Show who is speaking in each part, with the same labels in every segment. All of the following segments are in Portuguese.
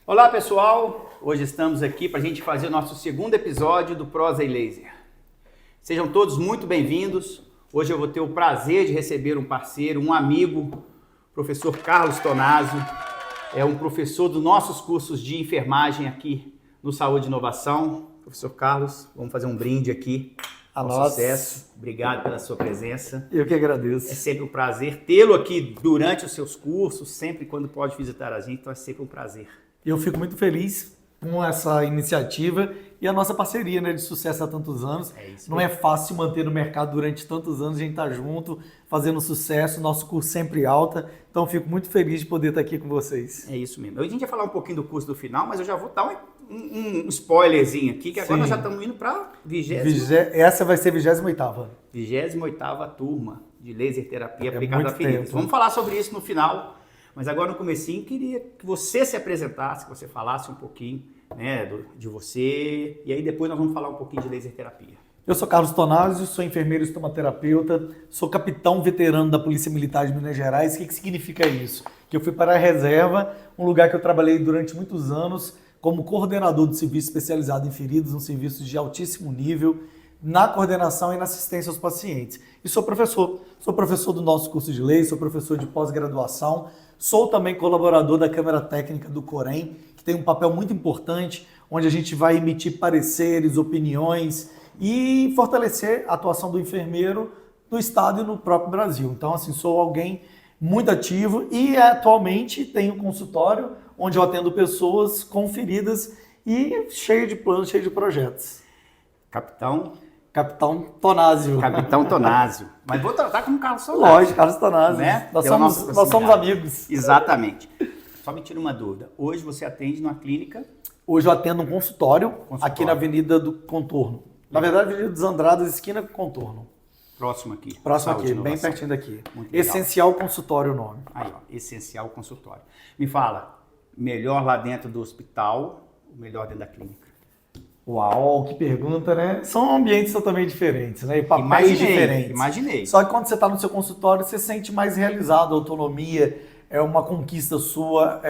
Speaker 1: Olá pessoal, hoje estamos aqui para a gente fazer o nosso segundo episódio do Prosa e Laser. Sejam todos muito bem-vindos. Hoje eu vou ter o prazer de receber um parceiro, um amigo, professor Carlos Tonazio. É um professor dos nossos cursos de enfermagem aqui no Saúde e Inovação. Professor Carlos, vamos fazer um brinde aqui ao sucesso. Obrigado pela sua presença.
Speaker 2: Eu que agradeço.
Speaker 1: É sempre um prazer tê-lo aqui durante os seus cursos, sempre quando pode visitar a gente, então é sempre um prazer.
Speaker 2: Eu fico muito feliz com essa iniciativa e a nossa parceria, né, de sucesso há tantos anos.
Speaker 1: É isso.
Speaker 2: Não é fácil manter no mercado durante tantos anos, a gente está junto, fazendo sucesso, nosso curso sempre alta. Então, fico muito feliz de poder estar aqui com vocês.
Speaker 1: É isso mesmo. Hoje a gente vai falar um pouquinho do curso do final, mas eu já vou dar um spoilerzinho aqui, que agora nós já estamos indo para a
Speaker 2: Essa vai ser a 28ª.
Speaker 1: 28ª turma de laser terapia aplicada a feridas.
Speaker 2: Tempo.
Speaker 1: Vamos falar sobre isso no final, mas agora no comecinho queria que você se apresentasse, que você falasse um pouquinho, né, de você, e aí depois nós vamos falar um pouquinho de laser terapia.
Speaker 2: Eu sou Carlos Tonazio, sou enfermeiro estomaterapeuta, sou capitão veterano da Polícia Militar de Minas Gerais. O que significa isso? Que eu fui para a reserva, um lugar que eu trabalhei durante muitos anos como coordenador de serviço especializado em feridas, um serviço de altíssimo nível, na coordenação e na assistência aos pacientes. E sou professor do nosso curso de lei, sou professor de pós-graduação, sou também colaborador da Câmara Técnica do Corém, que tem um papel muito importante, onde a gente vai emitir pareceres, opiniões e fortalecer a atuação do enfermeiro no Estado e no próprio Brasil. Então, assim, sou alguém muito ativo e atualmente tenho um consultório onde eu atendo pessoas com feridas e cheio de planos, cheio de projetos.
Speaker 1: Capitão
Speaker 2: Tonazio.
Speaker 1: Capitão Tonazio. Mas vou tratar como Carlos Tonazio.
Speaker 2: Lógico, Carlos Tonazio.
Speaker 1: Né?
Speaker 2: Nós somos amigos.
Speaker 1: Exatamente. Só me tira uma dúvida. Hoje você atende numa clínica?
Speaker 2: Hoje eu atendo um consultório aqui na Avenida do Contorno. Na verdade, Avenida dos Andradas, esquina com Contorno.
Speaker 1: Próximo aqui.
Speaker 2: Próximo aqui, bem pertinho daqui.
Speaker 1: Muito
Speaker 2: Essencial Consultório o nome.
Speaker 1: Aí, ó, Essencial Consultório. Me fala, melhor lá dentro do hospital ou melhor dentro da clínica?
Speaker 2: Uau, que pergunta, né? São ambientes totalmente diferentes, né? E papéis diferentes.
Speaker 1: Imaginei.
Speaker 2: Só que quando você está no seu consultório, você se sente mais realizado, autonomia, é uma conquista sua,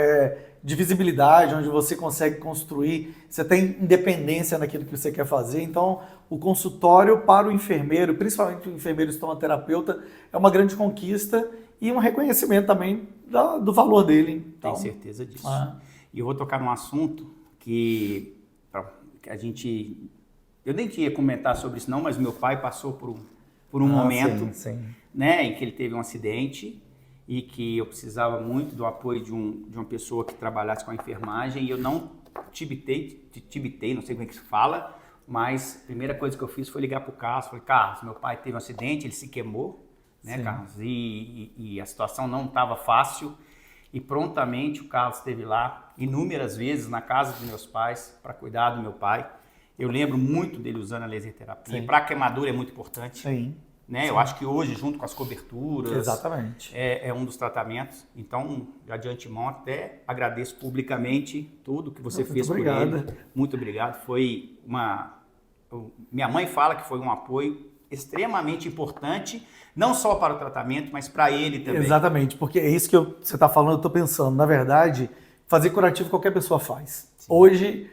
Speaker 2: de visibilidade, onde você consegue construir, você tem independência naquilo que você quer fazer. Então, o consultório para o enfermeiro, principalmente o enfermeiro estomaterapeuta, é uma grande conquista e um reconhecimento também do valor dele. Então,
Speaker 1: tenho certeza disso. E eu vou tocar num assunto que a gente... Eu nem tinha comentar sobre isso não, mas meu pai passou por um momento, né, em que ele teve um acidente e que eu precisava muito do apoio de uma pessoa que trabalhasse com a enfermagem e eu não tibitei, não sei como é que se fala, mas a primeira coisa que eu fiz foi ligar para o Carlos, falei, Carlos, meu pai teve um acidente, ele se queimou, né, Carlos, e a situação não estava fácil e prontamente o Carlos esteve lá inúmeras vezes na casa dos meus pais para cuidar do meu pai. Eu lembro muito dele usando a laser terapia, para a queimadura é muito importante.
Speaker 2: Sim.
Speaker 1: Né? Eu acho que hoje, junto com as coberturas,
Speaker 2: exatamente,
Speaker 1: é um dos tratamentos. Então, já de antemão, até agradeço publicamente tudo que você fez por ele. Muito obrigado. Foi minha mãe fala que foi um apoio extremamente importante, não só para o tratamento, mas para ele também.
Speaker 2: Exatamente, porque é isso que você está falando, eu estou pensando. Na verdade, fazer curativo qualquer pessoa faz. Sim. Hoje,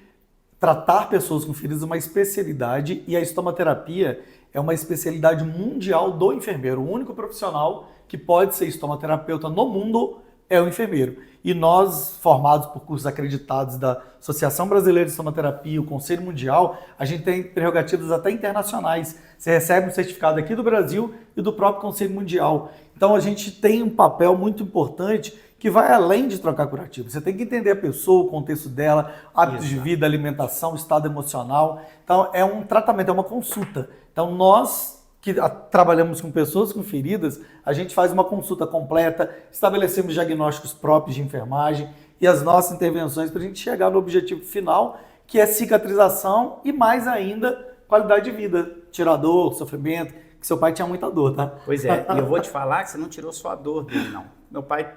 Speaker 2: tratar pessoas com feridas é uma especialidade e a estomaterapia é uma especialidade mundial do enfermeiro. O único profissional que pode ser estomaterapeuta no mundo é o enfermeiro. E nós, formados por cursos acreditados da Associação Brasileira de Estomaterapia, o Conselho Mundial, a gente tem prerrogativas até internacionais. Você recebe um certificado aqui do Brasil e do próprio Conselho Mundial. Então a gente tem um papel muito importante que vai além de trocar curativo. Você tem que entender a pessoa, o contexto dela, hábitos de vida, alimentação, estado emocional. Então é um tratamento, é uma consulta. Então nós que trabalhamos com pessoas com feridas, a gente faz uma consulta completa, estabelecemos diagnósticos próprios de enfermagem e as nossas intervenções para a gente chegar no objetivo final, que é cicatrização e mais ainda qualidade de vida, tirar dor, sofrimento, que seu pai tinha muita dor, tá?
Speaker 1: Pois é, e eu vou te falar que você não tirou só a dor dele, não. Meu pai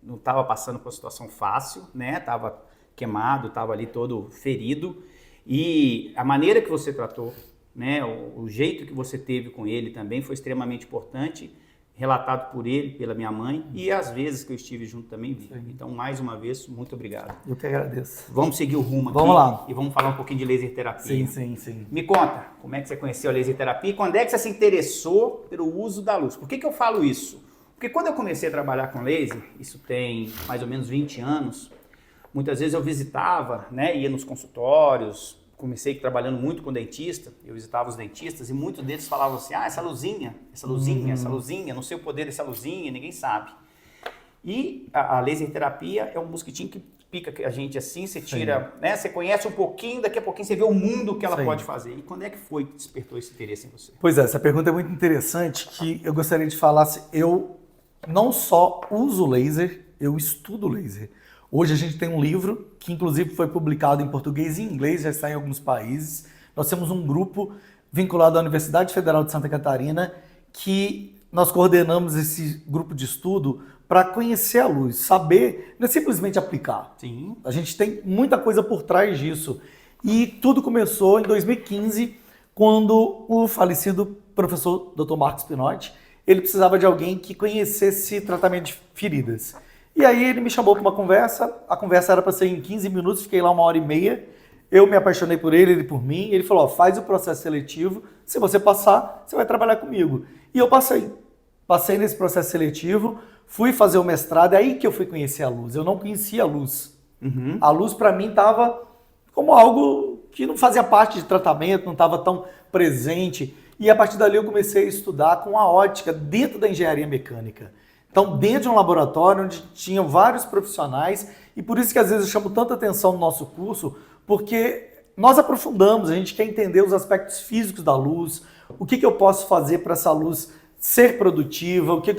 Speaker 1: não estava passando por uma situação fácil, né? Estava queimado, estava ali todo ferido e a maneira que você tratou, né, o jeito que você teve com ele também foi extremamente importante, relatado por ele, pela minha mãe, e às vezes que eu estive junto também vi. Então, mais uma vez, muito obrigado.
Speaker 2: Eu que agradeço.
Speaker 1: Vamos seguir o rumo aqui.
Speaker 2: Vamos lá.
Speaker 1: E vamos falar um pouquinho de laser terapia.
Speaker 2: Sim.
Speaker 1: Me conta, como é que você conheceu a laser terapia e quando é que você se interessou pelo uso da luz? Por que eu falo isso? Porque quando eu comecei a trabalhar com laser, isso tem mais ou menos 20 anos, muitas vezes eu visitava, né, ia nos consultórios. Comecei trabalhando muito com dentista, eu visitava os dentistas e muitos deles falavam assim, essa luzinha, não sei o poder dessa luzinha, ninguém sabe. E a laser terapia é um mosquitinho que pica a gente assim, você tira, né, você conhece um pouquinho, daqui a pouquinho você vê o mundo que ela pode fazer. E quando é que foi que despertou esse interesse em você?
Speaker 2: Pois é, essa pergunta é muito interessante, que eu gostaria de falar, eu não só uso laser, eu estudo laser. Hoje a gente tem um livro que inclusive foi publicado em português e inglês, já está em alguns países. Nós temos um grupo vinculado à Universidade Federal de Santa Catarina que nós coordenamos esse grupo de estudo para conhecer a luz, saber, não é simplesmente aplicar.
Speaker 1: Sim.
Speaker 2: A gente tem muita coisa por trás disso. E tudo começou em 2015, quando o falecido professor Dr. Marcos Pinotti, ele precisava de alguém que conhecesse tratamento de feridas. E aí ele me chamou para uma conversa, a conversa era para ser em 15 minutos, fiquei lá 1h30, eu me apaixonei por ele, ele por mim, ele falou, faz o processo seletivo, se você passar, você vai trabalhar comigo. E eu passei nesse processo seletivo, fui fazer o mestrado, é aí que eu fui conhecer a luz, eu não conhecia a luz. A luz para mim estava como algo que não fazia parte de tratamento, não estava tão presente, e a partir dali eu comecei a estudar com a ótica dentro da engenharia mecânica. Então, dentro de um laboratório onde tinham vários profissionais, e por isso que às vezes eu chamo tanta atenção no nosso curso, porque nós aprofundamos, a gente quer entender os aspectos físicos da luz, o que eu posso fazer para essa luz ser produtiva, o que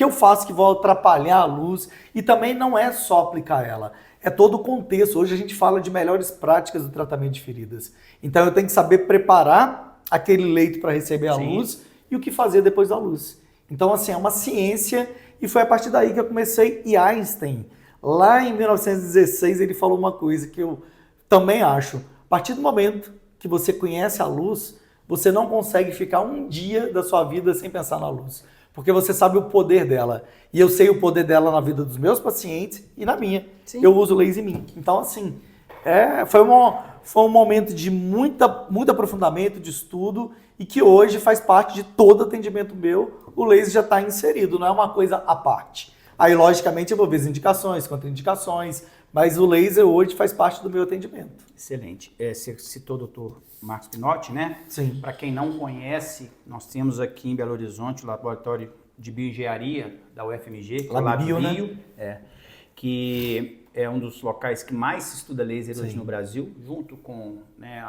Speaker 2: eu faço que vai atrapalhar a luz, e também não é só aplicar ela, é todo o contexto. Hoje a gente fala de melhores práticas do tratamento de feridas. Então eu tenho que saber preparar aquele leito para receber a luz e o que fazer depois da luz. Então, assim, é uma ciência e foi a partir daí que eu comecei. E Einstein, lá em 1916, ele falou uma coisa que eu também acho. A partir do momento que você conhece a luz, você não consegue ficar um dia da sua vida sem pensar na luz. Porque você sabe o poder dela. E eu sei o poder dela na vida dos meus pacientes e na minha. Sim. Eu uso laser em mim. Então, assim, foi um momento de muito aprofundamento, de estudo, e que hoje faz parte de todo atendimento meu. O laser já está inserido, não é uma coisa à parte. Aí, logicamente, eu vou ver as indicações, contraindicações, mas o laser hoje faz parte do meu atendimento.
Speaker 1: Excelente. Você citou o Dr. Marcos Pinotti, né?
Speaker 2: Sim.
Speaker 1: Para quem não conhece, nós temos aqui em Belo Horizonte o Laboratório de Bioengenharia da UFMG,
Speaker 2: LabBio, né?
Speaker 1: Que é um dos locais que mais se estuda laser hoje
Speaker 2: Sim.
Speaker 1: no Brasil, junto com, né,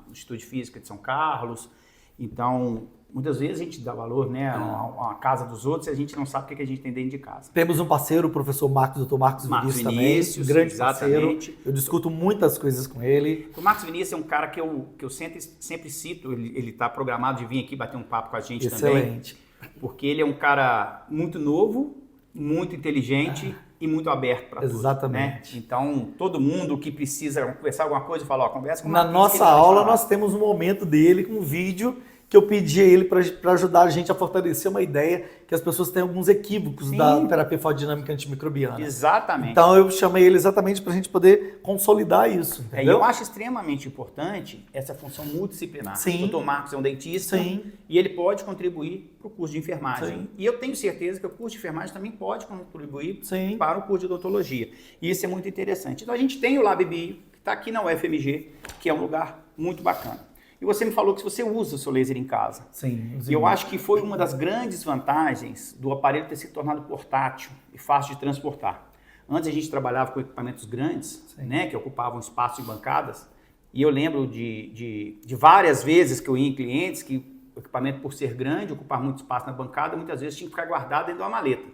Speaker 1: o Instituto de Física de São Carlos. Então, muitas vezes a gente dá valor, né, à casa dos outros e a gente não sabe o que a gente tem dentro de casa.
Speaker 2: Temos um parceiro, o professor Dr. Marcos Vinícius também, um grande parceiro. Eu discuto muitas coisas com ele.
Speaker 1: O Marcos Vinícius é um cara que eu sempre cito, ele está programado de vir aqui bater um papo com a gente também.
Speaker 2: Excelente.
Speaker 1: Porque ele é um cara muito novo, muito inteligente e muito aberto para tudo.
Speaker 2: Exatamente.
Speaker 1: Né? Então, todo mundo que precisa conversar alguma coisa, fala, conversa com o
Speaker 2: Na nossa aula, nós temos um momento dele com um vídeo que eu pedi a ele para ajudar a gente a fortalecer uma ideia que as pessoas têm alguns equívocos da terapia fotodinâmica antimicrobiana.
Speaker 1: Exatamente.
Speaker 2: Então eu chamei ele exatamente para a gente poder consolidar isso. Entendeu?
Speaker 1: Eu acho extremamente importante essa função multidisciplinar.
Speaker 2: Sim.
Speaker 1: O Dr. Marcos é um dentista.
Speaker 2: Sim.
Speaker 1: E ele pode contribuir para o curso de enfermagem.
Speaker 2: Sim.
Speaker 1: E eu tenho certeza que o curso de enfermagem também pode contribuir
Speaker 2: Sim.
Speaker 1: para o curso de odontologia. E isso é muito interessante. Então a gente tem o LabBio, que está aqui na UFMG, que é um lugar muito bacana. E você me falou que você usa o seu laser em casa.
Speaker 2: Sim.
Speaker 1: E eu acho que foi uma das grandes vantagens do aparelho ter se tornado portátil e fácil de transportar. Antes a gente trabalhava com equipamentos grandes, né, que ocupavam espaço em bancadas. E eu lembro de várias vezes que eu ia em clientes que o equipamento, por ser grande, ocupar muito espaço na bancada, muitas vezes tinha que ficar guardado dentro de uma maleta.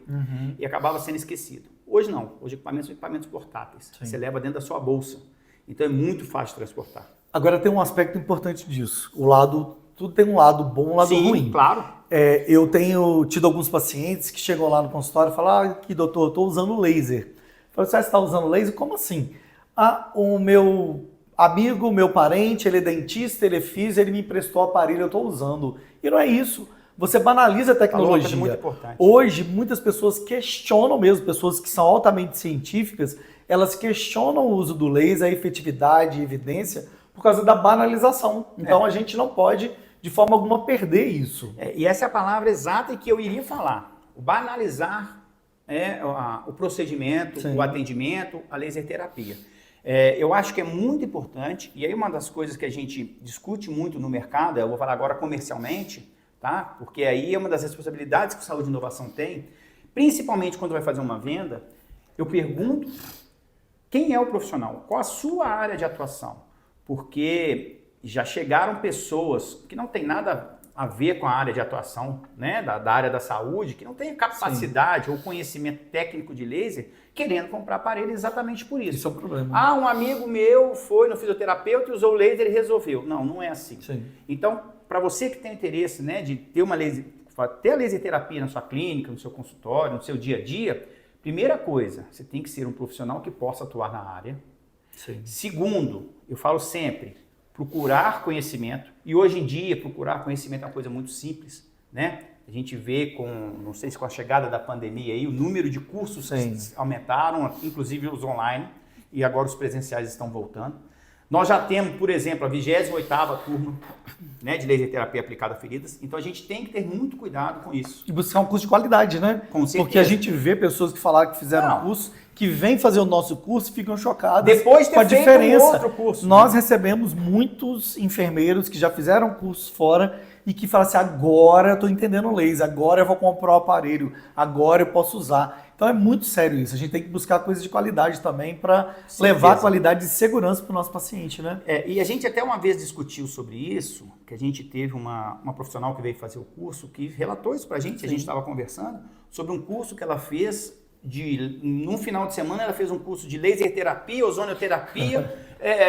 Speaker 1: E acabava sendo esquecido. Hoje não. Hoje equipamentos são equipamentos portáteis. Sim. Você leva dentro da sua bolsa. Então é muito fácil de transportar.
Speaker 2: Agora tem um aspecto importante disso. Tudo tem um lado bom e um lado ruim.
Speaker 1: Sim, claro.
Speaker 2: Eu tenho tido alguns pacientes que chegam lá no consultório e falam, que doutor, eu estou usando laser. Eu falo, você está usando laser? Como assim? O meu amigo, meu parente, ele é dentista, ele é físico, ele me emprestou o aparelho, eu estou usando. E não é isso. você banaliza a tecnologia.
Speaker 1: Falou uma coisa muito importante.
Speaker 2: Hoje, muitas pessoas questionam mesmo, pessoas que são altamente científicas, elas questionam o uso do laser, a efetividade e evidência, por causa da banalização. Então, a gente não pode, de forma alguma, perder isso.
Speaker 1: E essa é a palavra exata que eu iria falar. O banalizar o procedimento, Sim. o atendimento, a laser terapia. Eu acho que é muito importante, e aí uma das coisas que a gente discute muito no mercado, eu vou falar agora comercialmente, tá? Porque aí é uma das responsabilidades que o Saúde e Inovação tem, principalmente quando vai fazer uma venda, eu pergunto quem é o profissional, qual a sua área de atuação, porque já chegaram pessoas que não tem nada a ver com a área de atuação, né, da área da saúde, que não tem capacidade Sim. ou conhecimento técnico de laser, querendo comprar aparelho exatamente por isso.
Speaker 2: Isso é um problema.
Speaker 1: Um amigo meu foi no fisioterapeuta e usou o laser e resolveu. Não, não é assim.
Speaker 2: Sim.
Speaker 1: Então, para você que tem interesse, né, de ter ter a laser terapia na sua clínica, no seu consultório, no seu dia a dia, primeira coisa, você tem que ser um profissional que possa atuar na área.
Speaker 2: Sim.
Speaker 1: Segundo, eu falo sempre, procurar conhecimento, e hoje em dia procurar conhecimento é uma coisa muito simples, né? A gente vê não sei se com a chegada da pandemia aí, o número de cursos aumentaram, inclusive os online, e agora os presenciais estão voltando. Nós já temos, por exemplo, a 28ª turma, né, de laser terapia aplicada a feridas, então a gente tem que ter muito cuidado com isso.
Speaker 2: E buscar um curso de qualidade, né?
Speaker 1: Com certeza.
Speaker 2: Porque a gente vê pessoas que falaram que fizeram curso, que vêm fazer o nosso curso e ficam chocadas
Speaker 1: depois de ter
Speaker 2: com a
Speaker 1: feito
Speaker 2: diferença.
Speaker 1: Um outro curso.
Speaker 2: Nós recebemos muitos enfermeiros que já fizeram cursos fora e que falam assim, agora eu estou entendendo o laser, agora eu vou comprar o aparelho, agora eu posso usar. Então é muito sério isso, a gente tem que buscar coisas de qualidade também para levar qualidade e segurança para o nosso paciente, né?
Speaker 1: E a gente até uma vez discutiu sobre isso, que a gente teve uma profissional que veio fazer o curso que relatou isso para a gente estava conversando sobre um curso que ela fez num final de semana ela fez um curso de laser terapia, ozonioterapia,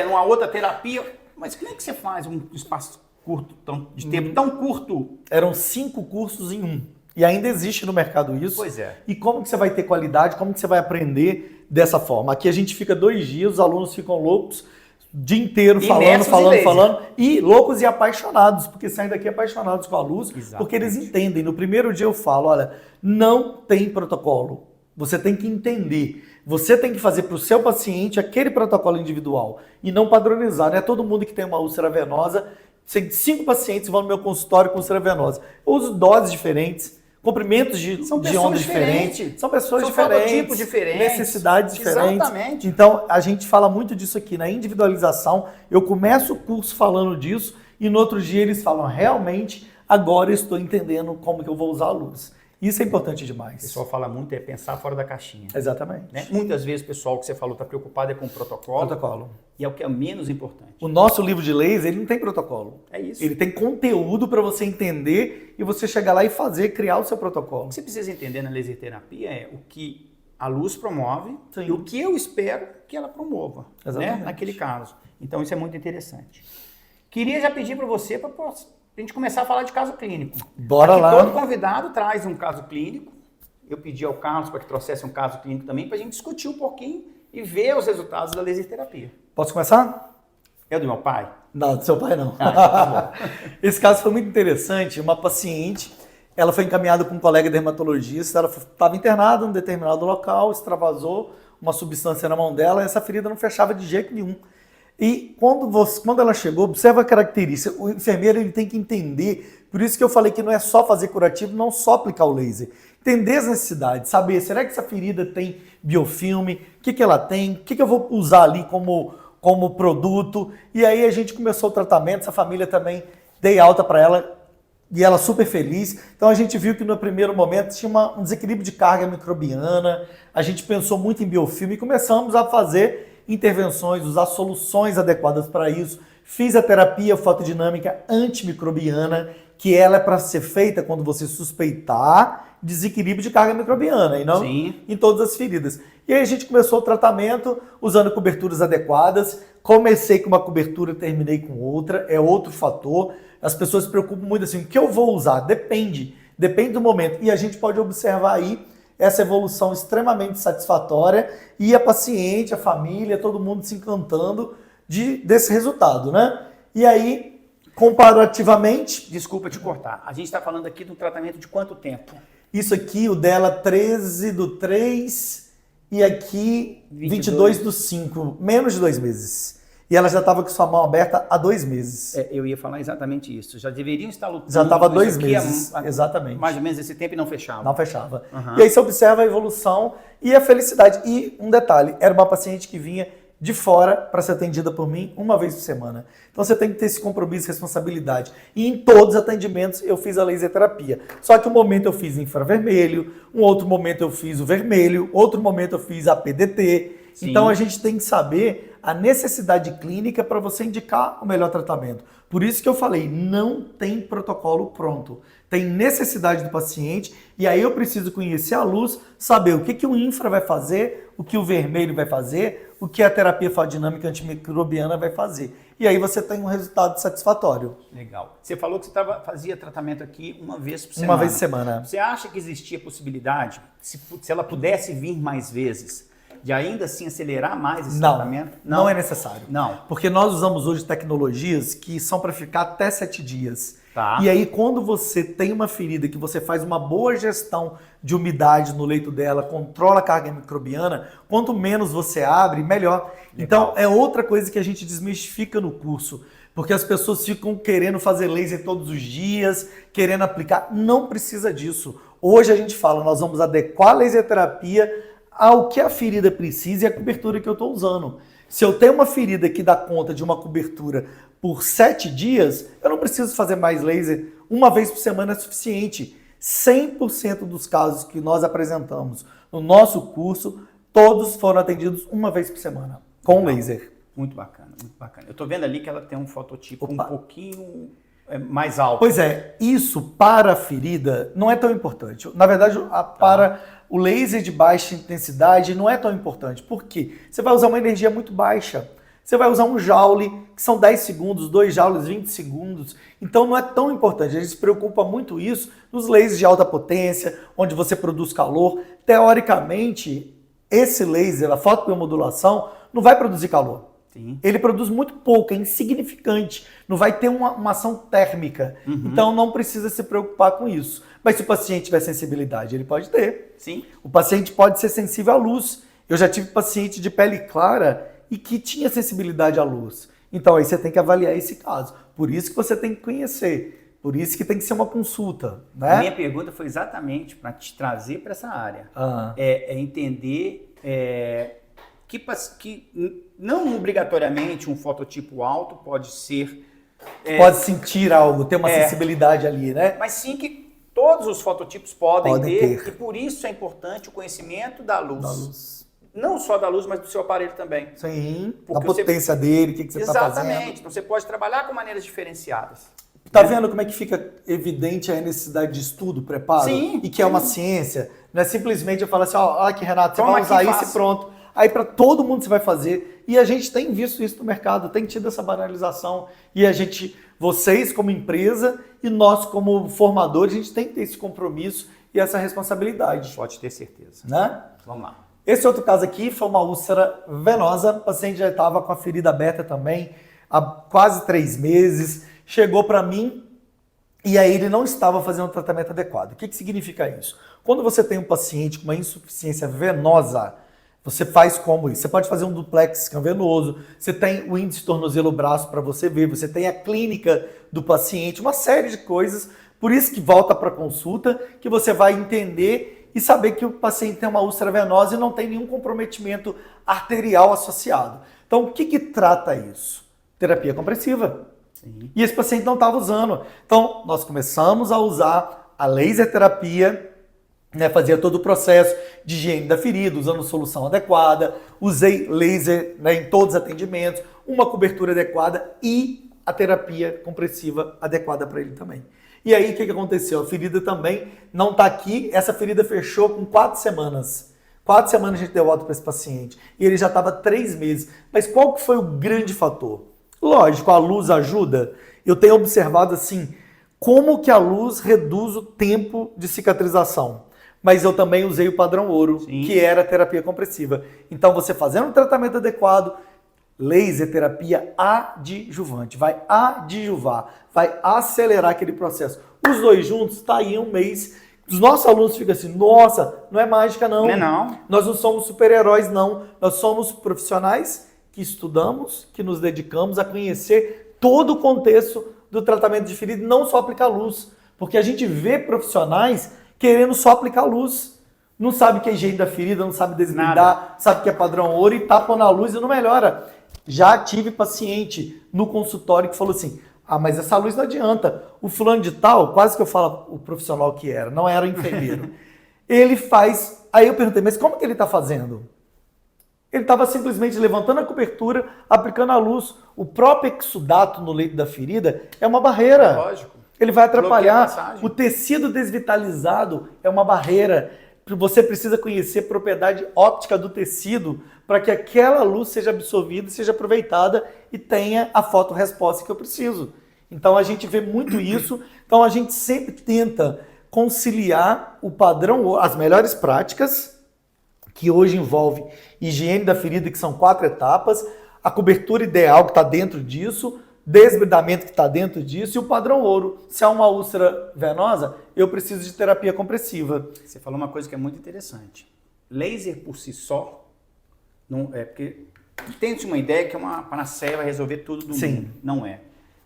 Speaker 1: uma outra terapia, mas como é que você faz um espaço curto, de tempo tão curto?
Speaker 2: Eram 5 cursos em um. E ainda existe no mercado isso.
Speaker 1: Pois é.
Speaker 2: E como que você vai ter qualidade, como que você vai aprender dessa forma? Aqui a gente fica 2 dias, os alunos ficam loucos, o dia inteiro falando, e loucos e apaixonados, porque saem daqui apaixonados com a luz, Exatamente. Porque eles entendem. No primeiro dia eu falo, olha, não tem protocolo. Você tem que entender. Você tem que fazer para o seu paciente aquele protocolo individual e não padronizar. Não é todo mundo que tem uma úlcera venosa. 5 pacientes vão no meu consultório com úlcera venosa. Eu uso doses diferentes, comprimentos de ondas diferentes. São pessoas diferentes.
Speaker 1: São tipos diferentes.
Speaker 2: Necessidades diferentes.
Speaker 1: Exatamente.
Speaker 2: Então, a gente fala muito disso aqui na individualização. Eu começo o curso falando disso e no outro dia eles falam, realmente, agora eu estou entendendo como que eu vou usar a luz. Isso é importante demais.
Speaker 1: O pessoal fala muito, pensar fora da caixinha.
Speaker 2: Exatamente.
Speaker 1: Né? Muitas vezes o pessoal que você falou está preocupado com o protocolo. E é o que é menos importante.
Speaker 2: O nosso livro de laser, ele não tem protocolo.
Speaker 1: É isso.
Speaker 2: Ele tem conteúdo para você entender e você chegar lá e criar o seu protocolo.
Speaker 1: O que você precisa entender na laser terapia é o que a luz promove
Speaker 2: Sim.
Speaker 1: e o que eu espero que ela promova.
Speaker 2: Exatamente.
Speaker 1: Né? Naquele caso. Então isso é muito interessante. Queria já pedir para você para a gente começar a falar de caso clínico.
Speaker 2: Bora
Speaker 1: Aqui,
Speaker 2: lá.
Speaker 1: Todo convidado traz um caso clínico. Eu pedi ao Carlos para que trouxesse um caso clínico também, para a gente discutir um pouquinho e ver os resultados da laser terapia.
Speaker 2: Posso começar?
Speaker 1: É do meu pai?
Speaker 2: Não, do seu pai não.
Speaker 1: Tá
Speaker 2: Esse caso foi muito interessante. Uma paciente, ela foi encaminhada para um colega dermatologista, ela estava internada em um determinado local, extravasou uma substância na mão dela e essa ferida não fechava de jeito nenhum. E quando ela chegou, observa a característica, o enfermeiro ele tem que entender, por isso que eu falei que não é só fazer curativo, não só aplicar o laser. Entender as necessidades, saber, será que essa ferida tem biofilme, o que ela tem, o que eu vou usar ali como produto. E aí a gente começou o tratamento, essa família também, dei alta para ela e ela super feliz. Então a gente viu que no primeiro momento tinha um desequilíbrio de carga microbiana, a gente pensou muito em biofilme e começamos a fazer intervenções, usar soluções adequadas para isso. Fiz a terapia fotodinâmica antimicrobiana, que ela é para ser feita quando você suspeitar desequilíbrio de carga microbiana, e não em todas as feridas. E aí a gente começou o tratamento usando coberturas adequadas. Comecei com uma cobertura, terminei com outra, é outro fator. As pessoas se preocupam muito assim, o que eu vou usar? Depende do momento. E a gente pode observar aí essa evolução extremamente satisfatória e a paciente, a família, todo mundo se encantando desse resultado, né? E aí, Comparativamente...
Speaker 1: Desculpa te cortar. A gente está falando aqui de um tratamento de quanto tempo?
Speaker 2: Isso aqui, o dela 13/3 e aqui 22/5, menos de 2 meses. E ela já estava com sua mão aberta há 2 meses.
Speaker 1: Eu ia falar exatamente isso. Já deveriam estar lutando.
Speaker 2: Já estava 2 meses, exatamente.
Speaker 1: Mais ou menos esse tempo e não fechava.
Speaker 2: Não fechava. E aí você observa a evolução e a felicidade. E um detalhe, era uma paciente que vinha de fora para ser atendida por mim uma vez por semana. Então você tem que ter esse compromisso e responsabilidade. E em todos os atendimentos eu fiz a laser terapia. Só que um momento eu fiz infravermelho, um outro momento eu fiz o vermelho, outro momento eu fiz a PDT. Sim. Então a gente tem que saber a necessidade clínica para você indicar o melhor tratamento. Por isso que eu falei, não tem protocolo pronto. Tem necessidade do paciente e aí eu preciso conhecer a luz, saber o que o infra vai fazer, o que o vermelho vai fazer, o que a terapia fotodinâmica antimicrobiana vai fazer. E aí você tem um resultado satisfatório.
Speaker 1: Legal. Você falou que você fazia tratamento aqui uma vez por semana.
Speaker 2: Uma vez por semana.
Speaker 1: Você acha que existia possibilidade, se ela pudesse vir mais vezes, de ainda assim acelerar mais esse tratamento?
Speaker 2: Não é necessário.
Speaker 1: Não.
Speaker 2: Porque nós usamos hoje tecnologias que são para ficar até 7 dias.
Speaker 1: Tá.
Speaker 2: E aí, quando você tem uma ferida que você faz uma boa gestão de umidade no leito dela, controla a carga microbiana, quanto menos você abre, melhor. Legal. Então, é outra coisa que a gente desmistifica no curso. Porque as pessoas ficam querendo fazer laser todos os dias, querendo aplicar. Não precisa disso. Hoje a gente fala, nós vamos adequar a laser terapia ao que a ferida precisa e a cobertura que eu estou usando. Se eu tenho uma ferida que dá conta de uma cobertura por 7 dias, eu não preciso fazer mais laser. Uma vez por semana é suficiente. 100% dos casos que nós apresentamos no nosso curso, todos foram atendidos uma vez por semana, com laser.
Speaker 1: Muito bacana, muito bacana. Eu estou vendo ali que ela tem um fototipo um pouquinho mais alto.
Speaker 2: Pois é, isso para a ferida não é tão importante. Na verdade, para o laser de baixa intensidade não é tão importante. Por quê? Você vai usar uma energia muito baixa. Você vai usar um joule, que são 10 segundos, 2 joules, 20 segundos. Então não é tão importante. A gente se preocupa muito isso nos lasers de alta potência, onde você produz calor. Teoricamente, esse laser, a fotobiomodulação, não vai produzir calor.
Speaker 1: Sim.
Speaker 2: Ele produz muito pouco, é insignificante. Não vai ter uma ação térmica. Então não precisa se preocupar com isso. Mas se o paciente tiver sensibilidade, ele pode ter.
Speaker 1: Sim.
Speaker 2: O paciente pode ser sensível à luz. Eu já tive paciente de pele clara e que tinha sensibilidade à luz. Então aí você tem que avaliar esse caso. Por isso que você tem que conhecer. Por isso que tem que ser uma consulta, né?
Speaker 1: A minha pergunta foi exatamente para te trazer para essa área. É entender que não obrigatoriamente um fototipo alto pode ser...
Speaker 2: pode sentir algo, ter uma sensibilidade ali, né?
Speaker 1: Mas sim que todos os fototipos podem ter. E por isso é importante o conhecimento da luz. Não só da luz, mas do seu aparelho também.
Speaker 2: Sim, a potência dele, o que você está fazendo.
Speaker 1: Exatamente. Então você pode trabalhar com maneiras diferenciadas.
Speaker 2: Tá vendo como é que fica evidente a necessidade de estudo, preparo?
Speaker 1: Sim.
Speaker 2: E que é uma ciência. Não é simplesmente eu falo assim, ó, aqui Renato, você vai usar isso e pronto. Aí para todo mundo você vai fazer. E a gente tem visto isso no mercado, tem tido essa banalização. E a gente, vocês como empresa e nós como formadores, a gente tem que ter esse compromisso e essa responsabilidade.
Speaker 1: Pode ter certeza.
Speaker 2: Né?
Speaker 1: Vamos lá.
Speaker 2: Esse outro caso aqui foi uma úlcera venosa, o paciente já estava com a ferida aberta também há quase 3 meses, chegou para mim e aí ele não estava fazendo o tratamento adequado. O que significa isso? Quando você tem um paciente com uma insuficiência venosa, você faz como isso? Você pode fazer um duplex scan venoso, você tem o índice tornozelo-braço para você ver, você tem a clínica do paciente, uma série de coisas, por isso que volta para a consulta, que você vai entender e saber que o paciente tem uma úlcera venosa e não tem nenhum comprometimento arterial associado. Então, o que trata isso? Terapia compressiva.
Speaker 1: Sim.
Speaker 2: E esse paciente não estava usando. Então, nós começamos a usar a laser terapia, né, fazia todo o processo de higiene da ferida, usando solução adequada, usei laser, né, em todos os atendimentos, uma cobertura adequada e a terapia compressiva adequada para ele também. E aí, o que aconteceu? A ferida também não está aqui, essa ferida fechou com 4 semanas. 4 semanas a gente deu alta para esse paciente. E ele já estava 3 meses. Mas qual que foi o grande fator? Lógico, a luz ajuda. Eu tenho observado assim, como que a luz reduz o tempo de cicatrização. Mas eu também usei o padrão ouro, que era a terapia compressiva. Então, você fazendo um tratamento adequado, Laser terapia adjuvante, vai adjuvar, vai acelerar aquele processo. Os dois juntos, tá aí um mês. Os nossos alunos ficam assim, nossa, não é mágica não.
Speaker 1: Não é não.
Speaker 2: Nós não somos super-heróis não. Nós somos profissionais que estudamos, que nos dedicamos a conhecer todo o contexto do tratamento de ferida e não só aplicar luz. Porque a gente vê profissionais querendo só aplicar luz. Não sabe o que é higiene da ferida, não sabe desvendar, sabe o que é padrão ouro e tapa na luz e não melhora. Já tive paciente no consultório que falou assim, mas essa luz não adianta. O fulano de tal, quase que eu falo o profissional que era, não era enfermeiro. Ele faz... Aí eu perguntei, mas como que ele está fazendo? Ele estava simplesmente levantando a cobertura, aplicando a luz. O próprio exudato no leito da ferida é uma barreira.
Speaker 1: Lógico.
Speaker 2: Ele vai atrapalhar. O tecido desvitalizado é uma barreira. Você precisa conhecer a propriedade óptica do tecido para que aquela luz seja absorvida, seja aproveitada e tenha a fotorresposta que eu preciso. Então a gente vê muito isso. Então a gente sempre tenta conciliar o padrão, as melhores práticas, que hoje envolve higiene da ferida, que são 4 etapas, a cobertura ideal que está dentro disso, desbridamento que está dentro disso e o padrão ouro. Se há uma úlcera venosa, eu preciso de terapia compressiva.
Speaker 1: Você falou uma coisa que é muito interessante. Laser por si só, não é porque tem uma ideia que é uma panaceia vai resolver tudo do mundo. Não é.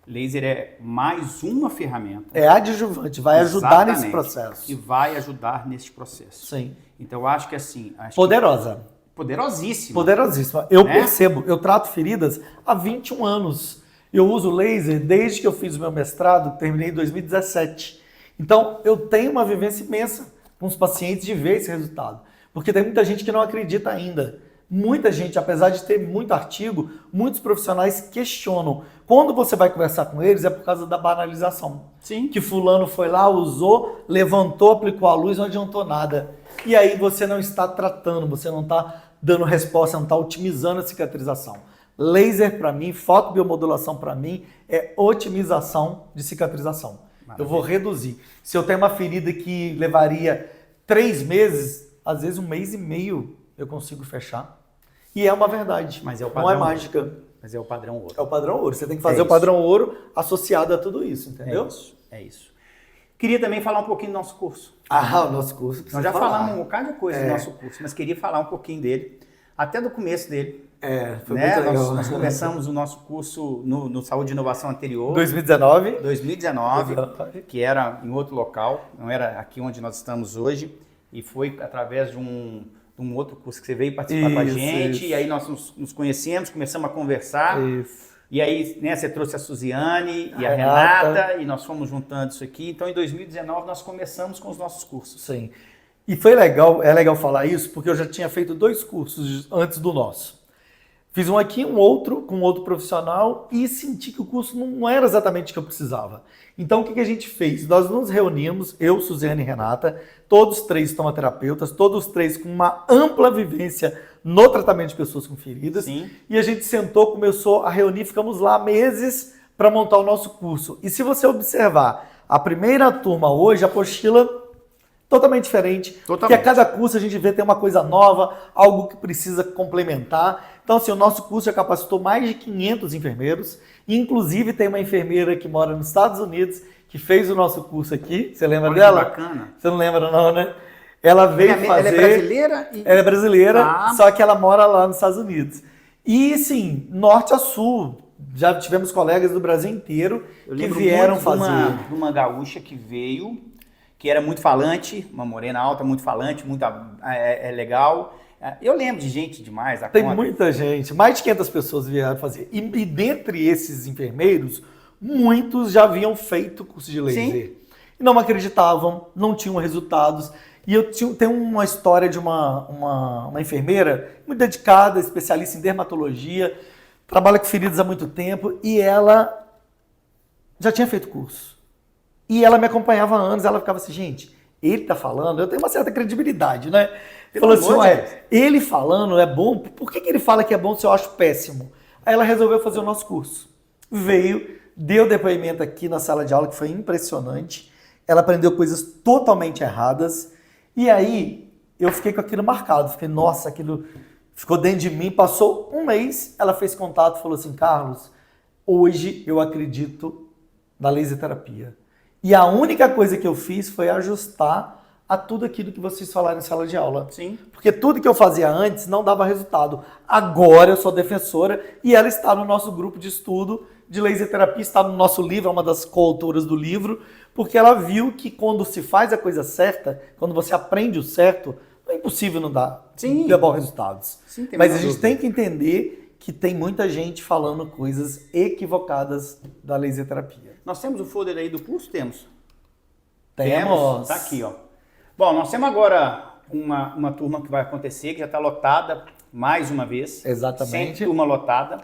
Speaker 1: Laser é mais uma ferramenta.
Speaker 2: É adjuvante, vai ajudar nesse processo.
Speaker 1: Que vai ajudar nesse processo.
Speaker 2: Sim.
Speaker 1: Então eu acho que assim...
Speaker 2: Poderosa.
Speaker 1: Poderosíssima.
Speaker 2: Poderosíssima. Eu percebo, eu trato feridas há 21 anos. Eu uso laser desde que eu fiz o meu mestrado, terminei em 2017. Então, eu tenho uma vivência imensa com os pacientes de ver esse resultado. Porque tem muita gente que não acredita ainda. Muita gente, apesar de ter muito artigo, muitos profissionais questionam. Quando você vai conversar com eles, é por causa da banalização.
Speaker 1: Sim.
Speaker 2: Que fulano foi lá, usou, levantou, aplicou a luz, não adiantou nada. E aí você não está tratando, você não está dando resposta, não está otimizando a cicatrização. Laser para mim, fotobiomodulação para mim é otimização de cicatrização. Maravilha. Eu vou reduzir. Se eu tenho uma ferida que levaria 3 meses, às vezes 1 mês e meio eu consigo fechar. E é uma verdade,
Speaker 1: mas é o padrão,
Speaker 2: não é mágica.
Speaker 1: Mas é o padrão ouro.
Speaker 2: É o padrão ouro. Você tem que fazer o padrão ouro associado a tudo isso, entendeu?
Speaker 1: É isso. Queria também falar um pouquinho do nosso curso.
Speaker 2: O nosso curso.
Speaker 1: Nós já falamos um bocado de coisa do nosso curso, mas queria falar um pouquinho dele, até do começo dele.
Speaker 2: Foi muito legal.
Speaker 1: Nós começamos o nosso curso no Saúde e Inovação anterior.
Speaker 2: 2019,
Speaker 1: que era em outro local, não era aqui onde nós estamos hoje, e foi através de um outro curso que você veio participar com a gente, e aí nós nos conhecemos, começamos a conversar, e aí você trouxe a Suziane e a Renata, e nós fomos juntando isso aqui. Então, em 2019, nós começamos com os nossos cursos.
Speaker 2: Sim. E foi legal, é legal falar isso, porque eu já tinha feito 2 cursos antes do nosso. Fiz um aqui, um outro, com outro profissional, e senti que o curso não era exatamente o que eu precisava. Então, o que a gente fez? Nós nos reunimos, eu, Suziane e Renata, todos 3 estomaterapeutas, todos 3 com uma ampla vivência no tratamento de pessoas com feridas.
Speaker 1: Sim.
Speaker 2: E a gente sentou, começou a reunir, ficamos lá meses para montar o nosso curso. E se você observar, a primeira turma hoje, a apostila totalmente diferente. Porque a cada curso a gente vê tem uma coisa nova, algo que precisa complementar. Então, assim, o nosso curso já capacitou mais de 500 enfermeiros. Inclusive, tem uma enfermeira que mora nos Estados Unidos que fez o nosso curso aqui. Você lembra dela?
Speaker 1: Bacana.
Speaker 2: Você não lembra não, né? Ela veio fazer...
Speaker 1: Ela é brasileira?
Speaker 2: Ela é brasileira, só que ela mora lá nos Estados Unidos. E, sim, norte a sul. Já tivemos colegas do Brasil inteiro que vieram fazer.
Speaker 1: De uma gaúcha que veio, que era muito falante, uma morena alta, muito falante, muito legal. Eu lembro de gente demais.
Speaker 2: Tem muita gente, mais de 500 pessoas vieram fazer. E dentre esses enfermeiros, muitos já haviam feito curso de laser.
Speaker 1: Sim.
Speaker 2: E não acreditavam, não tinham resultados. E eu tenho uma história de uma enfermeira muito dedicada, especialista em dermatologia, trabalha com feridas há muito tempo, e ela já tinha feito curso. E ela me acompanhava há anos, ela ficava assim, gente, ele tá falando, eu tenho uma certa credibilidade, né? Falou assim, ele falando é bom, por que ele fala que é bom se eu acho péssimo? Aí ela resolveu fazer o nosso curso. Veio, deu depoimento aqui na sala de aula, que foi impressionante. Ela aprendeu coisas totalmente erradas. E aí, eu fiquei com aquilo marcado. Fiquei, nossa, aquilo ficou dentro de mim, passou um mês, ela fez contato e falou assim, Carlos, hoje eu acredito na laser terapia. E a única coisa que eu fiz foi ajustar a tudo aquilo que vocês falaram em sala de aula.
Speaker 1: Sim.
Speaker 2: Porque tudo que eu fazia antes não dava resultado. Agora eu sou defensora e ela está no nosso grupo de estudo de laser terapia, está no nosso livro, é uma das coautoras do livro, porque ela viu que quando se faz a coisa certa, quando você aprende o certo, não é impossível não dar bons resultados.
Speaker 1: Sim,
Speaker 2: mas a gente tem que entender que tem muita gente falando coisas equivocadas da laser terapia.
Speaker 1: Nós temos o folder aí do curso? Temos.
Speaker 2: Temos.
Speaker 1: Tá aqui, ó. Bom, nós temos agora uma turma que vai acontecer, que já está lotada mais uma vez.
Speaker 2: Exatamente.
Speaker 1: Sempre turma lotada.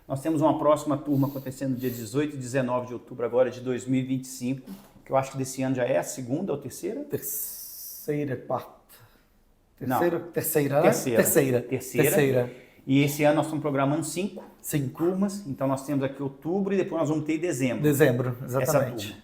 Speaker 1: Nós temos uma próxima turma acontecendo dia 18 e 19 de outubro agora de 2025, que eu acho que desse ano já é a segunda ou terceira?
Speaker 2: Quarta. Terceira.
Speaker 1: E esse ano nós estamos programando 5 turmas, então nós temos aqui outubro e depois nós vamos ter dezembro.
Speaker 2: Dezembro, exatamente.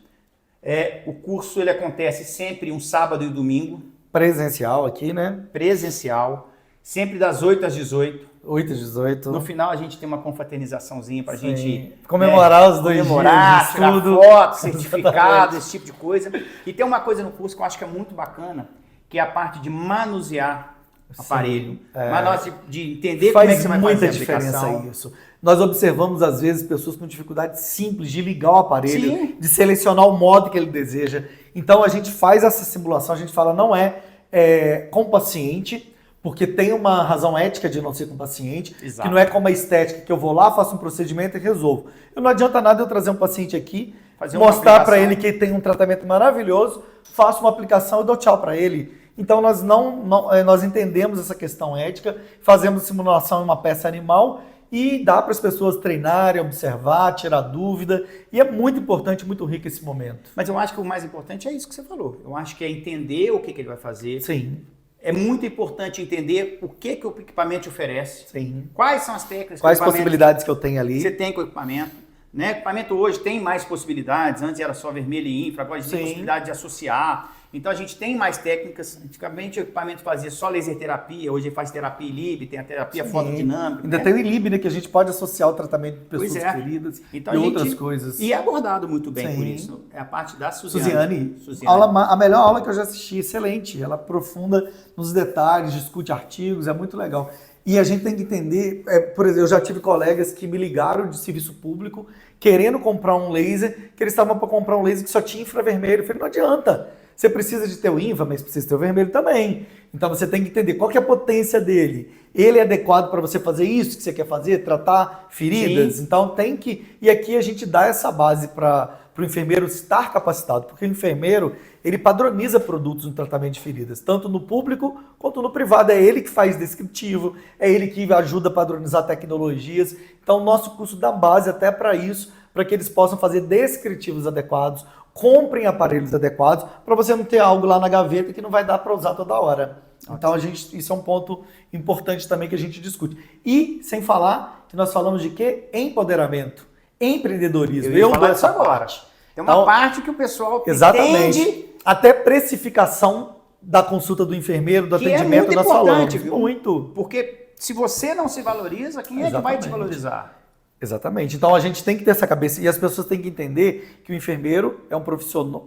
Speaker 1: Essa turma. O curso ele acontece sempre um sábado e domingo.
Speaker 2: Presencial aqui, né?
Speaker 1: Presencial, sempre das 8 às 18.
Speaker 2: 8 às 18.
Speaker 1: No final a gente tem uma confraternizaçãozinha pra gente
Speaker 2: comemorar os 2 dias de
Speaker 1: tirar
Speaker 2: estudo.
Speaker 1: Foto, certificado, esse tipo de coisa. E tem uma coisa no curso que eu acho que é muito bacana, que é a parte de manusear aparelho. Mas de entender como é que você vai fazer a aplicação.
Speaker 2: Faz muita diferença isso. Nós observamos, às vezes, pessoas com dificuldade simples de ligar o aparelho, de selecionar o modo que ele deseja. Então, a gente faz essa simulação, a gente fala, não é com o paciente, porque tem uma razão ética de não ser com o paciente,
Speaker 1: Exato.
Speaker 2: que não é como a estética, que eu vou lá, faço um procedimento e resolvo. Não adianta nada eu trazer um paciente aqui, mostrar para ele que tem um tratamento maravilhoso, faço uma aplicação e dou tchau para ele. Então nós entendemos essa questão ética, fazemos simulação em uma peça animal e dá para as pessoas treinarem, observar, tirar dúvida. E é muito importante, muito rico esse momento.
Speaker 1: Mas eu acho que o mais importante é isso que você falou. Eu acho que é entender o que ele vai fazer.
Speaker 2: Sim.
Speaker 1: É muito importante entender o que o equipamento oferece.
Speaker 2: Sim.
Speaker 1: Quais são as técnicas.
Speaker 2: Quais possibilidades que eu tenho ali.
Speaker 1: Você tem com o equipamento. Né? O equipamento hoje tem mais possibilidades. Antes era só vermelho e infra, agora a gente tem possibilidade de associar. Então a gente tem mais técnicas. Antigamente o equipamento fazia só laser terapia, hoje faz terapia ILIB, tem a terapia fotodinâmica.
Speaker 2: Ainda tem o ILIB, né, que a gente pode associar o tratamento de pessoas queridas
Speaker 1: então,
Speaker 2: e outras coisas.
Speaker 1: E é abordado muito bem por isso. É a parte da
Speaker 2: Suziane. A melhor aula que eu já assisti, excelente. Ela aprofunda nos detalhes, discute artigos, é muito legal. E a gente tem que entender, por exemplo, eu já tive colegas que me ligaram de serviço público querendo comprar um laser, que eles estavam para comprar um laser que só tinha infravermelho. Eu falei, não adianta. Você precisa de ter o infra, mas precisa ter o vermelho também. Então você tem que entender qual que é a potência dele. Ele é adequado para você fazer isso que você quer fazer, tratar feridas. Sim. Então tem que... E aqui a gente dá essa base para o enfermeiro estar capacitado, porque o enfermeiro, ele padroniza produtos no tratamento de feridas, tanto no público quanto no privado. É ele que faz descritivo, é ele que ajuda a padronizar tecnologias. Então o nosso curso dá base até para isso, para que eles possam fazer descritivos adequados, comprem aparelhos adequados, para você não ter algo lá na gaveta que não vai dar para usar toda hora. Então isso é um ponto importante também que a gente discute. E sem falar que nós falamos de quê? Empoderamento, empreendedorismo.
Speaker 1: Eu dou essa parte. Tem uma parte que o pessoal entende.
Speaker 2: Até precificação da consulta do enfermeiro, do atendimento,
Speaker 1: muito
Speaker 2: nós
Speaker 1: falamos.
Speaker 2: Viu? Muito.
Speaker 1: Porque se você não se valoriza, quem é que vai te valorizar?
Speaker 2: Exatamente. Então a gente tem que ter essa cabeça e as pessoas têm que entender que o enfermeiro é um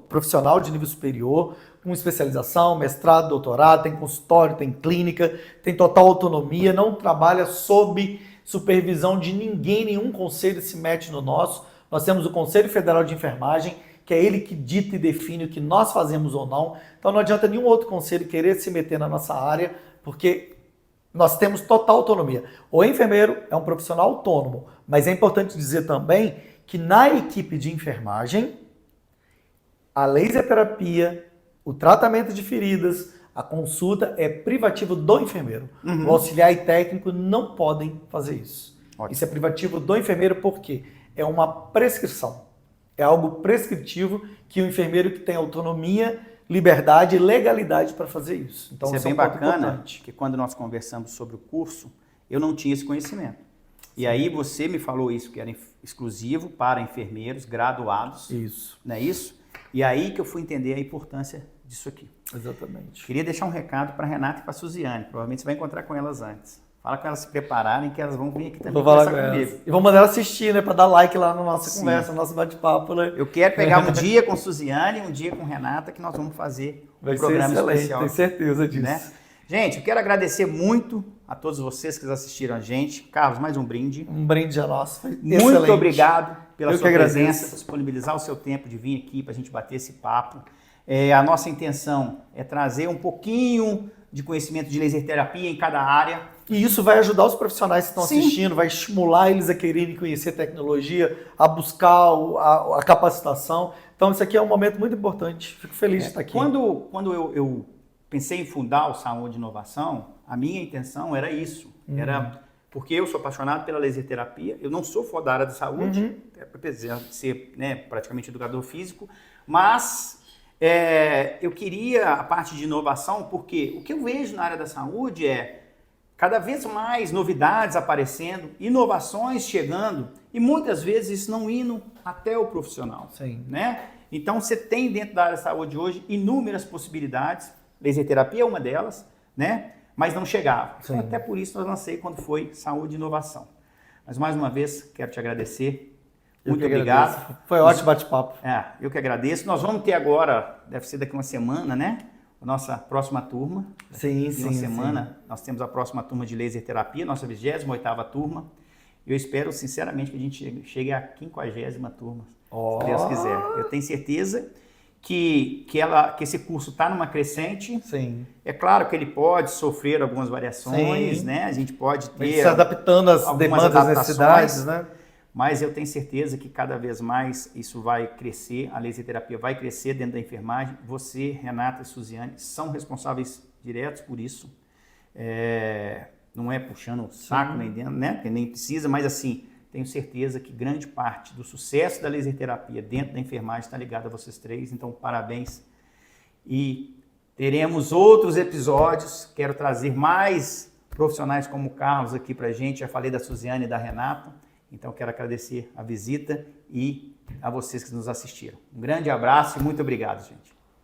Speaker 2: profissional de nível superior, com especialização, mestrado, doutorado, tem consultório, tem clínica, tem total autonomia, não trabalha sob supervisão de ninguém, nenhum conselho se mete no nosso. Nós temos o Conselho Federal de Enfermagem, que é ele que dita e define o que nós fazemos ou não. Então não adianta nenhum outro conselho querer se meter na nossa área, porque nós temos total autonomia. O enfermeiro é um profissional autônomo, mas é importante dizer também que na equipe de enfermagem, a laser terapia, o tratamento de feridas, a consulta é privativo do enfermeiro. O auxiliar e técnico não podem fazer isso. Ótimo. Isso é privativo do enfermeiro porque é uma prescrição. É algo prescritivo que o enfermeiro que tem autonomia, liberdade e legalidade para fazer isso. Então,
Speaker 1: isso é bem bacana, que quando nós conversamos sobre o curso, eu não tinha esse conhecimento. E aí você me falou isso, que era exclusivo para enfermeiros graduados.
Speaker 2: Isso.
Speaker 1: Não é isso? E aí que eu fui entender a importância disso aqui.
Speaker 2: Exatamente.
Speaker 1: Queria deixar um recado para a Renata e para a Suziane. Provavelmente você vai encontrar com elas antes. Fala com elas se prepararem que elas vão vir aqui também
Speaker 2: vou falar
Speaker 1: conversar comigo.
Speaker 2: E vamos mandar ela assistir, né? Para dar like lá na nossa
Speaker 1: Sim.
Speaker 2: conversa, no nosso bate-papo, né?
Speaker 1: Eu quero pegar um dia com Suziane, um dia com Renata, que nós vamos fazer
Speaker 2: Vai
Speaker 1: um programa
Speaker 2: ser excelente,
Speaker 1: especial.
Speaker 2: tenho certeza disso.
Speaker 1: Né? Gente, eu quero agradecer muito a todos vocês que assistiram a gente. Carlos, mais um brinde.
Speaker 2: Um brinde a nós. Foi
Speaker 1: muito
Speaker 2: excelente.
Speaker 1: Obrigado pela
Speaker 2: Eu
Speaker 1: sua
Speaker 2: que
Speaker 1: presença,
Speaker 2: agradeço.
Speaker 1: disponibilizar o seu tempo de vir aqui para a gente bater esse papo. A nossa intenção é trazer um pouquinho de conhecimento de laser terapia em cada área.
Speaker 2: E isso vai ajudar os profissionais que estão
Speaker 1: Sim.
Speaker 2: assistindo, vai estimular eles a quererem conhecer tecnologia, a buscar a capacitação. Então, isso aqui é um momento muito importante. Fico feliz de estar aqui.
Speaker 1: Quando eu pensei em fundar o Saúde e Inovação, a minha intenção era isso. Era porque eu sou apaixonado pela laser terapia, eu não sou fora da área da saúde, apesar de ser, né, praticamente educador físico, mas eu queria a parte de inovação, porque o que eu vejo na área da saúde é cada vez mais novidades aparecendo, inovações chegando e muitas vezes isso não indo até o profissional.
Speaker 2: Sim.
Speaker 1: Né? Então você tem dentro da área da saúde hoje inúmeras possibilidades, laser terapia é uma delas, né? Mas não chegava. Então, até por isso nós lancei quando foi Saúde e Inovação. Mas mais uma vez quero te agradecer. Muito obrigado.
Speaker 2: Foi um ótimo bate-papo.
Speaker 1: Eu que agradeço. Nós vamos ter agora, deve ser daqui uma semana, né? A nossa próxima turma.
Speaker 2: Sim,
Speaker 1: uma semana, nós temos a próxima turma de laser terapia, nossa 28ª turma. Eu espero, sinceramente, que a gente chegue à 50ª turma, se Deus quiser. Eu tenho certeza que esse curso está numa crescente.
Speaker 2: Sim.
Speaker 1: É claro que ele pode sofrer algumas variações, né? A gente pode ter
Speaker 2: se adaptando às demandas, às necessidades, né?
Speaker 1: Mas eu tenho certeza que cada vez mais isso vai crescer, a laser terapia vai crescer dentro da enfermagem. Você, Renata e Suziane, são responsáveis diretos por isso. Não é puxando o saco nem dentro, né? Porque nem precisa, mas assim, tenho certeza que grande parte do sucesso da laser terapia dentro da enfermagem está ligado a vocês três. Então, parabéns. E teremos outros episódios. Quero trazer mais profissionais como o Carlos aqui pra gente. Já falei da Suziane e da Renata. Então, quero agradecer a visita e a vocês que nos assistiram. Um grande abraço e muito obrigado, gente.